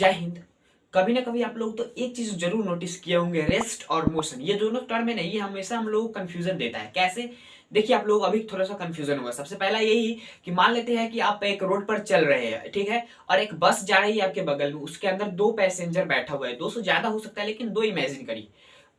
जय हिंद। कभी ना कभी आप लोग तो एक चीज जरूर नोटिस किए होंगे, रेस्ट और मोशन, ये दोनों टर्म है ना, ये हमेशा हम लोग को कंफ्यूजन देता है। कैसे? देखिए, आप लोग अभी थोड़ा सा कंफ्यूजन होगा। सबसे पहला यही कि मान लेते हैं कि आप एक रोड पर चल रहे हैं, ठीक है, और एक बस जा रही है आपके बगल में, उसके अंदर दो पैसेंजर बैठा हुआ है, दो से ज्यादा हो सकता है लेकिन दो इमेजिन करिए।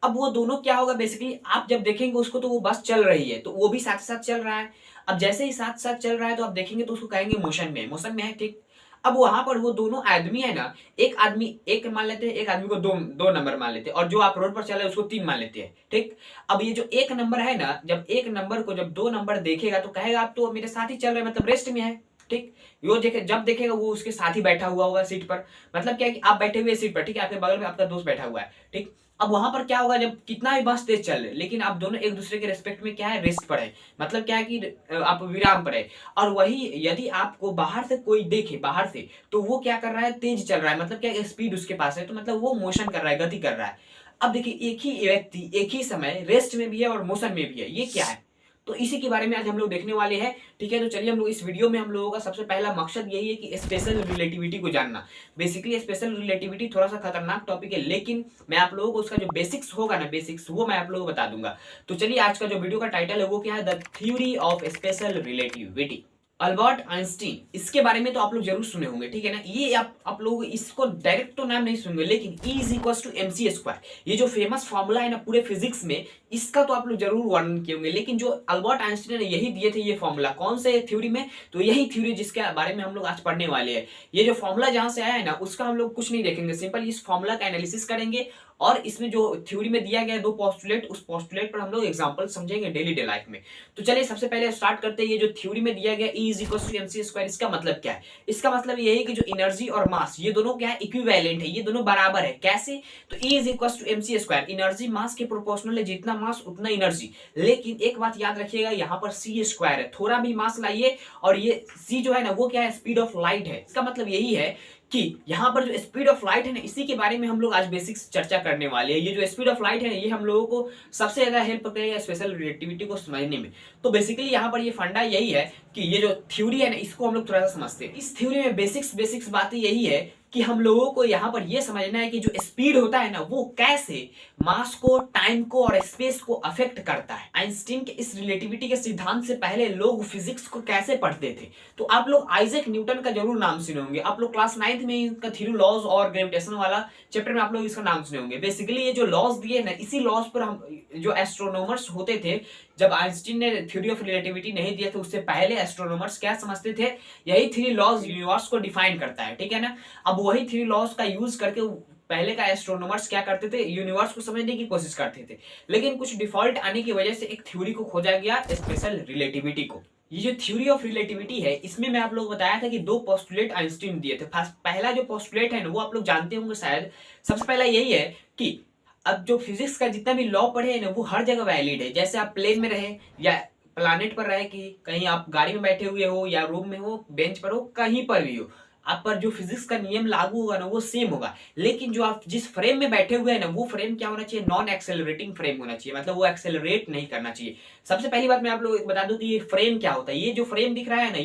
अब वो दोनों क्या होगा, बेसिकली आप जब देखेंगे उसको तो वो बस चल रही है, तो वो भी साथ साथ चल रहा है। अब जैसे ही साथ साथ चल रहा है तो आप देखेंगे तो उसको कहेंगे मोशन में है, ठीक। अब वहां पर वो दोनों आदमी है ना, एक आदमी, एक मान लेते हैं, एक आदमी को दो दो नंबर मान लेते हैं, और जो आप रोड पर चल रहे हैं उसको तीन मान लेते हैं, ठीक। अब ये जो एक नंबर है ना, जब एक नंबर को जब दो नंबर देखेगा तो कहेगा आप तो मेरे साथ ही चल रहे हैं, मतलब रेस्ट में है, ठीक। वो देखे, जब देखेगा वो उसके साथ ही बैठा हुआ होगा सीट पर, मतलब क्या है कि आप बैठे हुए सीट पर, ठीक है, आपके बगल में आपका दोस्त बैठा हुआ है, ठीक। अब वहां पर क्या होगा, जब कितना भी बस तेज चल रहे लेकिन आप दोनों एक दूसरे के रिस्पेक्ट में क्या है, रेस्ट पर है, मतलब क्या है कि आप विराम पर है। और वही यदि आपको बाहर से कोई देखे, बाहर से, तो वो क्या कर रहा है, तेज चल रहा है, मतलब क्या स्पीड उसके पास है, तो मतलब वो मोशन कर रहा है, गति कर रहा है। अब देखिए, एक ही व्यक्ति एक ही समय रेस्ट में भी है और मोशन में भी है, ये क्या है? तो इसी के बारे में आज हम लोग देखने वाले हैं, ठीक है। तो चलिए, हम लोग इस वीडियो में हम लोगों का सबसे पहला मकसद यही है कि स्पेशल रिलेटिविटी को जानना। बेसिकली स्पेशल रिलेटिविटी थोड़ा सा खतरनाक टॉपिक है, लेकिन मैं आप लोगों को उसका जो बेसिक्स होगा ना, बेसिक्स वो मैं आप लोगों को बता दूंगा। तो चलिए, आज का जो वीडियो का टाइटल है वो क्या है, the theory of special relativity, Albert Einstein. इसके बारे में तो आप लोग जरूर सुने होंगे, ठीक है ना। ये आप लोग इसको डायरेक्ट तो नाम नहीं सुनेंगे, लेकिन E is equal to M C square, ये जो फेमस फॉर्मूला है ना पूरे फिजिक्स में, इसका तो आप लोग जरूर वर्णन किए होंगे। लेकिन जो अल्बर्ट आइंस्टीन ने यही दिए थे ये फॉर्मूला, कौन से थ्योरी में, तो यही थ्योरी जिसके बारे में हम लोग आज पढ़ने वाले हैं। ये जो फॉर्मूला जहां से आया है ना, उसका हम लोग कुछ नहीं देखेंगे, सिंपल इस फॉर्मूला का एनालिसिस करेंगे, और इसमें जो थ्योरी में दिया गया है दो पोस्टुलेट, उस पोस्टुलेट पर हम लोग एग्जांपल समझेंगे डेली डे लाइफ में। तो चलिए, सबसे पहले स्टार्ट करते हैं। ये जो थ्योरी में दिया गया E is equal to M C square, इसका मतलब क्या है? इसका मतलब यही है कि जो एनर्जी और मास, ये दोनों क्या है, इक्विवेलेंट है, ये दोनों बराबर है। कैसे? तो E is equal to M C square, energy mass के प्रोपोर्शनल है, जितना मास उतना एनर्जी। लेकिन एक बात याद रखिएगा, यहाँ पर C स्क्वायर है, थोड़ा भी मास लाइए, और ये C जो है ना, वो क्या है, स्पीड ऑफ लाइट है। इसका मतलब यही है कि यहाँ पर जो स्पीड ऑफ लाइट है ना, इसी के बारे में हम लोग आज बेसिक्स चर्चा करने वाले हैं। ये जो स्पीड ऑफ लाइट है ना, ये हम लोगों को सबसे ज्यादा हेल्प करेगा स्पेशल रिलेटिविटी को समझने में। तो बेसिकली यहाँ पर ये फंडा यही है कि ये जो थ्योरी है ना, इसको हम लोग थोड़ा सा समझते हैं। इस थ्योरी में बेसिक्स बेसिक्स बातें यही है कि हम लोगों को यहाँ पर यह समझना है कि जो स्पीड होता है ना, वो कैसे मास को, टाइम को और स्पेस को अफेक्ट करता है। आइंस्टीन के इस रिलेटिविटी के सिद्धांत से पहले लोग फिजिक्स को कैसे पढ़ते थे? तो आप लोग आइजैक न्यूटन का जरूर नाम सुने होंगे, आप लोग क्लास 9th में इनका थ्योरी लॉज और ग्रेविटेशन वाला चैप्टर में आप लोग इसका नाम सुने होंगे। बेसिकली ये जो लॉज दिए ना, इसी लॉज पर हम जो एस्ट्रोनॉमर्स होते थे, जब आइंस्टीन ने थ्योरी ऑफ रिलेटिविटी नहीं दिया था, उससे पहले एस्ट्रोनॉमर्स क्या समझते थे, यही थ्री लॉज यूनिवर्स को डिफाइन करता है, ठीक है ना। अब वही थ्री लॉज का यूज करके पहले का एस्ट्रोनॉमर्स क्या करते थे, यूनिवर्स को समझने की कोशिश करते थे। लेकिन कुछ डिफॉल्ट आने की वजह से एक थ्योरी को खोजा गया, स्पेशल रिलेटिविटी को। ये जो थ्योरी ऑफ रिलेटिविटी है, इसमें मैं आप लोग बताया था कि दो पोस्टुलेट आइंस्टीन दिए थे। पहला जो पोस्टुलेट है ना, वो आप लोग जानते होंगे शायद। सबसे पहला यही है कि अब जो फिजिक्स का जितना भी लॉ पढ़े हैं ना, वो हर जगह वैलिड है। जैसे आप प्लेन में रहे या प्लानेट पर रहे, कि कहीं आप गाड़ी में बैठे हुए हो या रूम में हो, बेंच पर हो, कहीं पर भी हो, आप पर जो फिजिक्स का नियम लागू होगा ना, वो सेम होगा। लेकिन जो आप जिस फ्रेम में बैठे हुए हैं ना, वो फ्रेम क्या होना चाहिए, नॉन एक्सेलरेटिंग फ्रेम होना चाहिए, मतलब वो एक्सेलरेट नहीं करना चाहिए। सबसे पहली बात मैं आप लोग बता दूं कि ये फ्रेम क्या होता है। ये जो फ्रेम दिख रहा है ना,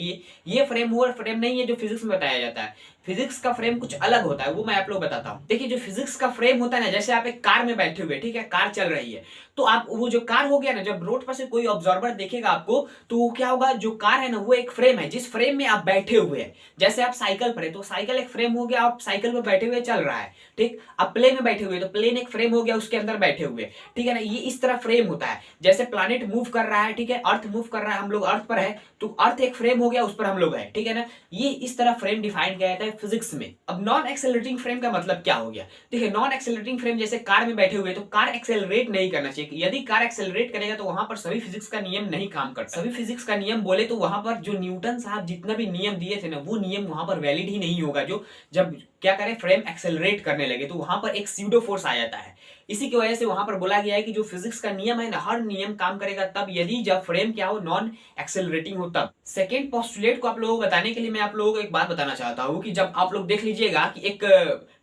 ये फ्रेम वो फ्रेम नहीं है जो फिजिक्स में बताया जाता है। फिजिक्स का फ्रेम कुछ अलग होता है, वो मैं आप लोग बताता हूँ। देखिए, जो फिजिक्स का फ्रेम होता है ना, जैसे आप एक कार में बैठे हुए, ठीक है, कार चल रही है, तो आप वो जो कार हो गया ना, जब रोड पर से कोई ऑब्जर्वर देखेगा आपको, तो वो क्या होगा, जो कार है ना, वो एक फ्रेम है जिस फ्रेम में आप बैठे हुए हैं। जैसे आप साइकिल पर है, तो साइकिल एक फ्रेम हो गया, आप साइकिल पर बैठे हुए चल रहा है, ठीक। आप प्लेन में बैठे हुए, तो प्लेन एक फ्रेम हो गया, उसके अंदर बैठे हुए, ठीक है ना। ये इस तरह फ्रेम होता है। जैसे प्लानेट मूव कर रहा है, ठीक है, अर्थ मूव कर रहा है, हम लोग अर्थ पर है, तो अर्थ एक फ्रेम हो गया, उस पर हम लोग है, ठीक है ना। ये इस तरह फ्रेम डिफाइन किया जाता है फिजिक्स में। अब नॉन एक्सेलरेटिंग फ्रेम का मतलब क्या हो गया? देखिए, नॉन एक्सेलरेटिंग फ्रेम, जैसे कार में बैठे हुए, तो कार एक्सेलरेट नहीं करना चाहिए। यदि कार एक्सेलरेट करेगा तो वहां पर सभी फिजिक्स का नियम नहीं काम करता। सभी फिजिक्स का नियम बोले तो वहां पर जो न्यूटन साहब जितना भी नियम दिए थे ना, वो नियम वहां पर वैलिड ही नहीं होगा। जो जब क्या करे, फ्रेम एक्सेलरेट करने लगे, तो वहां पर एक स्यूडो फोर्स आ जाता है। इसी की वजह से वहां पर बोला गया है कि जो फिजिक्स का नियम है ना, हर नियम काम करेगा तब यदि जब फ्रेम क्या हो, नॉन एक्सेलरेटिंग हो तब। सेकेंड पोस्टुलेट को आप लोगों को बताने के लिए मैं आप लोगों को एक बात बताना चाहता हूँ कि जब आप लोग देख लीजिएगा कि एक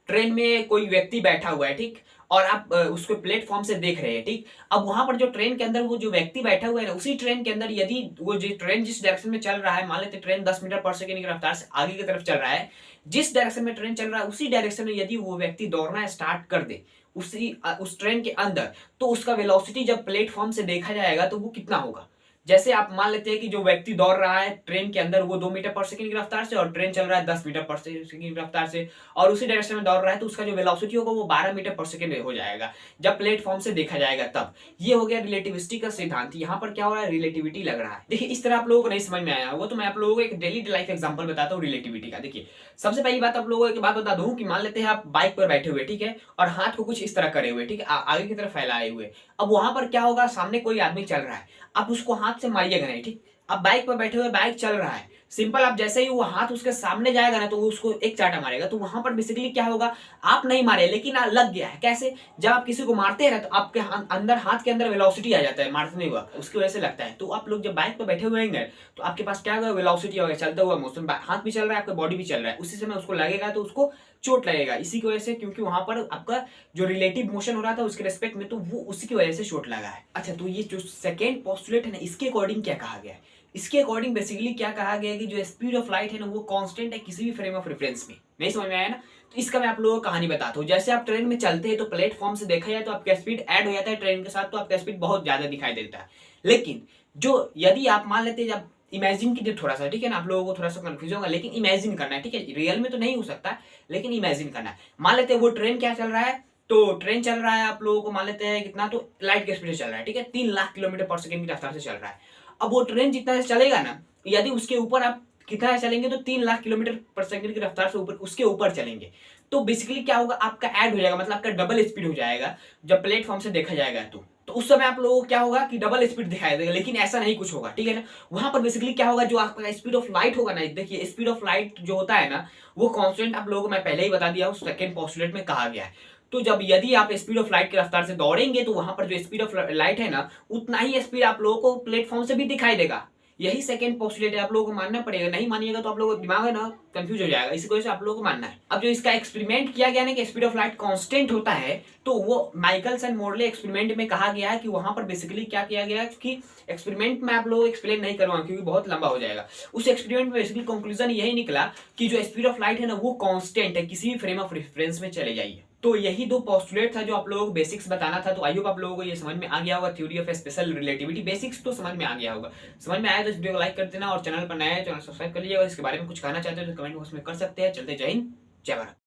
ट्रेन में कोई व्यक्ति बैठा हुआ है, ठीक, और आप उसको प्लेटफॉर्म से देख रहे हैं, ठीक। अब वहां पर जो ट्रेन के अंदर वो जो व्यक्ति बैठा हुआ है ना, उसी ट्रेन के अंदर यदि वो जो ट्रेन जिस डायरेक्शन में चल रहा है, मान लेते ट्रेन 10 मीटर पर सेकंड की रफ्तार से आगे की तरफ चल रहा है, जिस डायरेक्शन में ट्रेन चल रहा है उसी डायरेक्शन में यदि वो व्यक्ति दौड़ना स्टार्ट कर दे उस ट्रेन के अंदर, तो उसका वेलोसिटी जब प्लेटफॉर्म से देखा जाएगा तो वो कितना होगा। जैसे आप मान लेते हैं कि जो व्यक्ति दौड़ रहा है ट्रेन के अंदर वो 2 मीटर पर सेकंड की रफ्तार से और ट्रेन चल रहा है 10 मीटर पर सेकंड की रफ्तार से और उसी डायरेक्शन में दौड़ रहा है, तो उसका जो वेलोसिटी होगा वो 12 मीटर पर सेकंड हो जाएगा जब प्लेटफॉर्म से देखा जाएगा तब। ये हो गया रिलेटिविस्टिक का सिद्धांत। यहाँ पर क्या हो रहा है, रिलेटिविटी लग रहा है। देखिए इस तरह आप लोगों को नहीं समझ में आया होगा तो मैं आप लोगों को एक डेली लाइफ एग्जाम्पल बताता हूँ रिलेटिविटी का। देखिए सबसे पहली बात आप लोगों को एक बात बता दूं कि मान लेते हैं आप बाइक पर बैठे हुए, ठीक है, और हाथ को कुछ इस तरह करे हुए, ठीक है, आगे की तरफ फैलाए हुए। अब वहां पर क्या होगा, सामने कोई आदमी चल रहा है, आप उसको हाथ से मारिएगा नहीं, ठीक। अब बाइक पर बैठे हुए, बाइक चल रहा है, सिंपल, आप जैसे ही वो हाथ उसके सामने जाएगा ना तो वो उसको एक चाटा मारेगा। तो वहां पर बेसिकली क्या होगा, आप नहीं मारे लेकिन लग गया है। कैसे, जब आप किसी को मारते हैं ना तो आपके अंदर, हाथ के अंदर वेलोसिटी आ जाता है, मारते नहीं हुआ उसकी वजह से लगता है। तो आप लोग जब बाइक पर बैठे हुए होंगे तो आपके पास क्या होगा, वेलोसिटी होगा, चलता हुआ मोशन, हाथ भी चल रहा है, आपका बॉडी भी चल रहा है, उसी समय उसको लगेगा तो उसको चोट लगेगा। इसी की वजह से, क्योंकि वहां पर आपका जो रिलेटिव मोशन हो रहा था उसके रेस्पेक्ट में, तो वो उसी की वजह से चोट लगा है। अच्छा, तो ये जो सेकेंड पोस्टुलेट है ना, इसके अकॉर्डिंग क्या कहा गया है, इसके अकॉर्डिंग बेसिकली क्या कहा गया है कि जो स्पीड ऑफ लाइट है ना वो कांस्टेंट है किसी भी फ्रेम ऑफ रेफरेंस में। नहीं समझ में आया ना, तो इसका मैं आप लोगों को कहानी बताता हूँ। जैसे आप ट्रेन में चलते हैं तो प्लेटफॉर्म से देखा जाए तो आपका स्पीड ऐड हो जाता है ट्रेन के साथ, तो आपका स्पीड बहुत ज्यादा दिखाई देता है। लेकिन जो यदि आप मान लेते हैं, जब इमेजिन कीजिए थोड़ा सा, ठीक है ना, आप लोगों को थोड़ा सा कंफ्यूज होगा लेकिन इमेजिन करना है, ठीक है, रियल में तो नहीं हो सकता लेकिन इमेजिन करना है। मान लेते हैं वो ट्रेन क्या चल रहा है, तो ट्रेन चल रहा है आप लोगों को मान लेते हैं कितना, तो लाइट के स्पीड से चल रहा है, ठीक है, 3 लाख किलोमीटर पर सेकंड की रफ्तार से चल रहा है। अब वो ट्रेन जितना से चलेगा ना, यदि उसके ऊपर आप कितना चलेंगे तो 3 लाख किलोमीटर पर सेकंड की रफ्तार से ऊपर, उसके ऊपर चलेंगे, तो बेसिकली क्या होगा, आपका ऐड हो जाएगा, मतलब आपका डबल स्पीड हो जाएगा जब प्लेटफॉर्म से देखा जाएगा। तो उस समय आप लोगों को क्या होगा कि डबल स्पीड दिखाई देगा, लेकिन ऐसा नहीं कुछ होगा, ठीक है ना। वहां पर बेसिकली क्या होगा, जो आपका स्पीड ऑफ लाइट होगा ना, देखिए स्पीड ऑफ लाइट जो होता है ना वो कांस्टेंट आप लोगों को मैं पहले ही बता दिया हूँ, सेकंड पोस्टुलेट में कहा गया है। तो जब यदि आप स्पीड ऑफ लाइट की रफ्तार से दौड़ेंगे तो वहां पर जो स्पीड ऑफ लाइट है ना उतना ही स्पीड आप लोगों को प्लेटफॉर्म से भी दिखाई देगा। यही सेकंड पोस्टुलेट है, आप लोगों को मानना पड़ेगा, नहीं मानिएगा तो आप लोगों का दिमाग है ना कंफ्यूज हो जाएगा, इसी वजह से आप लोगों को मानना है। अब जो इसका एक्सपेरिमेंट किया गया ना कि स्पीड ऑफ लाइट कांस्टेंट होता है, तो वो माइकल्स एंड मोरले एक्सपेरिमेंट में कहा गया है कि वहां पर बेसिकली क्या किया गया है कि एक्सपेरिमेंट में आप लोगों को एक्सप्लेन नहीं करूंगा क्योंकि बहुत लंबा हो जाएगा। उस एक्सपेरिमेंट में बेसिकली कंक्लूजन यही निकला कि जो स्पीड ऑफ लाइट है ना वो कांस्टेंट है, किसी भी फ्रेम ऑफ रेफरेंस में चले जाइए। तो यही 2 पोस्टुलेट था जो आप लोगों को बेसिक्स बताना था। तो आई होप आप लोगों को ये समझ में आ गया होगा, theory of special relativity basics तो समझ में आ गया होगा। समझ में आया तो इस वीडियो को लाइक कर देना और चैनल पर नया है चैनल सब्सक्राइब कर लीजिएगा। इसके बारे में कुछ कहना चाहते हो तो कमेंट बॉक्स में कर सकते हैं। चलते, जय हिंद, जय भारत।